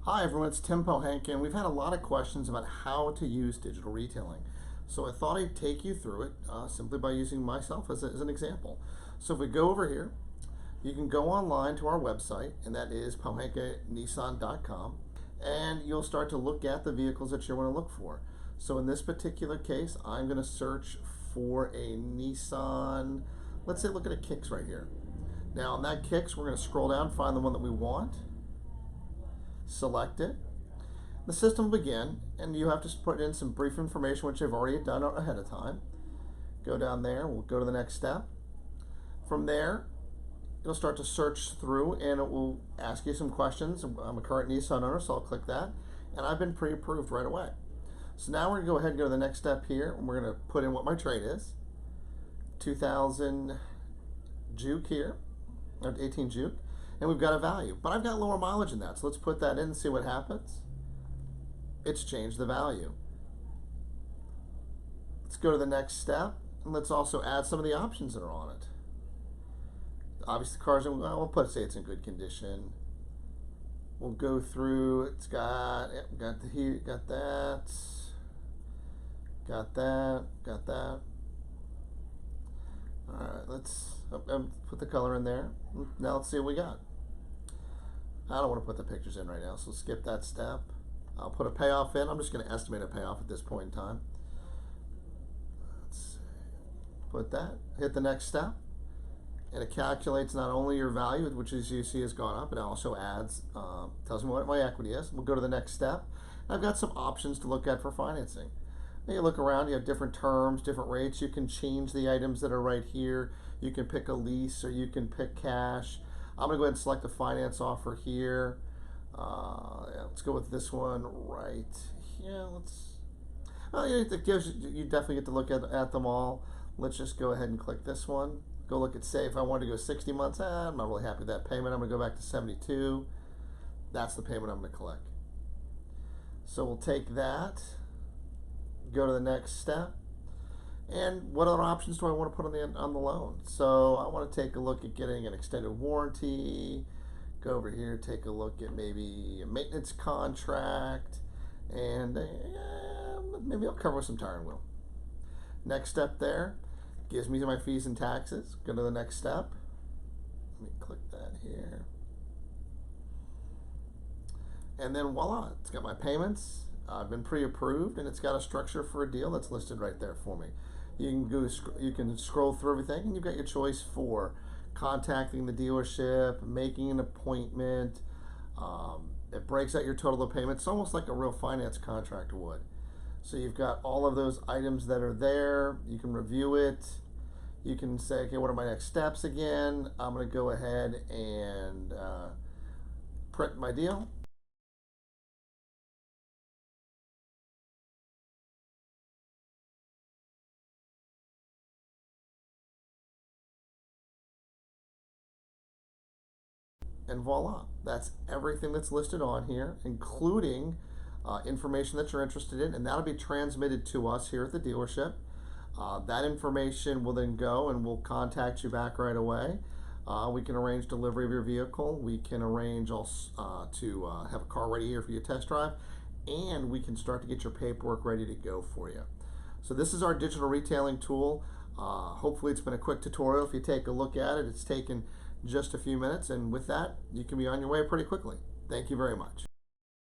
Hi everyone, it's Tim Pohanka, and we've had a lot of questions about how to use digital retailing. So I thought I'd take you through it simply by using myself as an example. So if we go over here, you can go online to our website, and that is pohankanissan.com, and you'll start to look at the vehicles that you want to look for. So in this particular case, I'm going to search for a Nissan. Let's say look at a Kicks right here. Now on that Kicks, we're going to scroll down, find the one that we want. Select it. The system will begin, and you have to put in some brief information, which I've already done ahead of time. Go down there, we'll go to the next step. From there, it'll start to search through, and it will ask you some questions. I'm a current Nissan owner, so I'll click that, and I've been pre-approved right away. So now we're going to go ahead and go to the next step here, and we're going to put in what my trade is. 2000 Juke here, 18 Juke. And we've got a value, but I've got lower mileage in that, so let's put that in and see what happens. It's changed the value. Let's go to the next step, and let's also add some of the options that are on it. Obviously the car's in, well, we'll say it's in good condition. We'll go through, it's got, got the heat, got that, got that, got that. All right, let's put the color in there. Now let's see what we got. I don't want to put the pictures in right now, so skip that step. I'll put a payoff in. I'm just going to estimate a payoff at this point in time. Let's put that, hit the next step, and it calculates not only your value, which as you see has gone up, it also adds, tells me what my equity is. We'll go to the next step. I've got some options to look at for financing. Now you look around, you have different terms, different rates. You can change the items that are right here. You can pick a lease or you can pick cash. I'm going to go ahead and select a finance offer here. Yeah, let's go with this one right here. Well, it gives you definitely get to look at them all. Let's just go ahead and click this one. Go look at, say, if I wanted to go 60 months, I'm not really happy with that payment. I'm going to go back to 72. That's the payment I'm going to collect. So we'll take that, go to the next step. And what other options do I want to put on the loan? So I want to take a look at getting an extended warranty. Go over here, take a look at maybe a maintenance contract, and maybe I'll cover some tire and wheel. Next step there gives me my fees and taxes. Go to the next step. Let me click that here. And then voila, it's got my payments. I've been pre-approved, and it's got a structure for a deal that's listed right there for me. You can scroll through everything, and you've got your choice for contacting the dealership, making an appointment. It breaks out your total of payments. It's almost like a real finance contract would. So you've got all of those items that are there. You can review it. You can say, okay, what are my next steps again? I'm going to go ahead and print my deal. And voila, that's everything that's listed on here, including information that you're interested in, and that'll be transmitted to us here at the dealership. That information will then go and we'll contact you back right away. We can arrange delivery of your vehicle. We can arrange also to have a car ready here for you to test drive, and we can start to get your paperwork ready to go for you. So this is our digital retailing tool. Hopefully it's been a quick tutorial. If you take a look at it, it's taken just a few minutes, and with that, you can be on your way pretty quickly. Thank you very much.